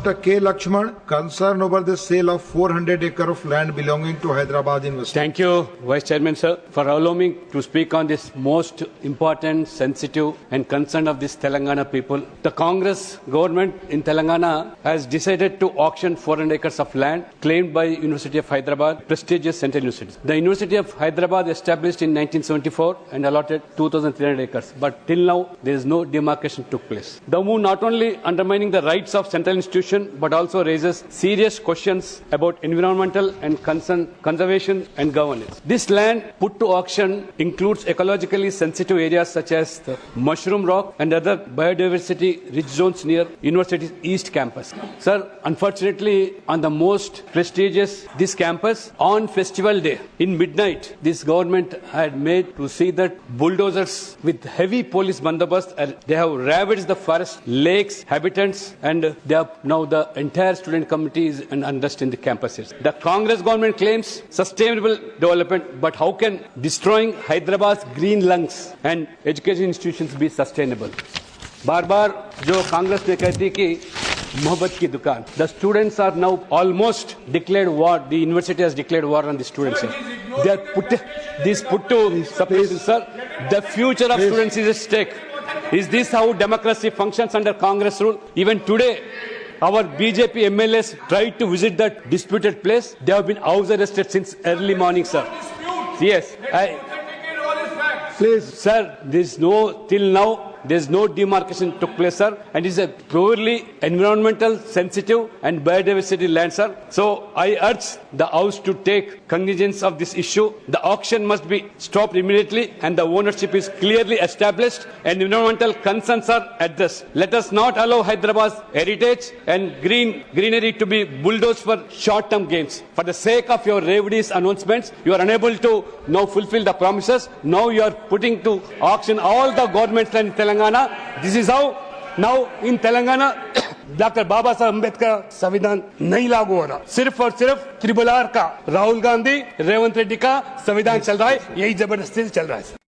Dr. K. Lakshman, concerned over the sale of 400 acres of land belonging to Hyderabad University. Thank you, Vice Chairman, sir, for allowing me to speak on this most important, sensitive and concern of this Telangana people. The Congress government in Telangana has decided to auction 400 acres of land claimed by University of Hyderabad, prestigious central university. The University of Hyderabad established in 1974 and allotted 2,300 acres. But till now, there is no demarcation took place. The move not only undermining the rights of central institution, but also raises serious questions about environmental and conservation and governance. This land put to auction includes ecologically sensitive areas such as the Mushroom Rock and other biodiversity rich zones near University's East Campus. Sir, unfortunately, on the most prestigious this campus, on festival day, in midnight, this government had made to see that bulldozers with heavy police bandobast, they have ravaged the forest, lakes, habitants, and they have now the entire student community is unrest in the campuses. The Congress government claims sustainable development, but how can destroying Hyderabad's green lungs and education institutions be sustainable? बार बार जो कांग्रेस ने कहती कि मोहब्बत की दुकान. The students are now almost declared war. The university has declared war on the students. They are put to suppression, sir. The future of students is at stake. Is this how democracy functions under Congress rule? Even today, our BJP MLAs tried to visit that disputed place. They have been house arrested since early morning, sir. Yes, Please. Sir, till now, there is no demarcation took place, sir, and it is a purely environmental, sensitive and biodiversity land, sir. So I urge the House to take cognizance of this issue. The auction must be stopped immediately and the ownership is clearly established and environmental concerns are addressed. Let us not allow Hyderabad's heritage and greenery to be bulldozed for short-term gains. For the sake of your Revdi's announcements, you are unable to now fulfill the promises. Now you are putting to auction all the government land in Telangana. This is how now in Telangana doctor Baba Saheb Ambedkar संविधान नहीं लागू हो रहा. सिर्फ और सिर्फ त्रिपुल are का राहुल गांधी रेवंत रेड्डी का संविधान चल रहा है. यही जबरदस्ती से चल रहा है.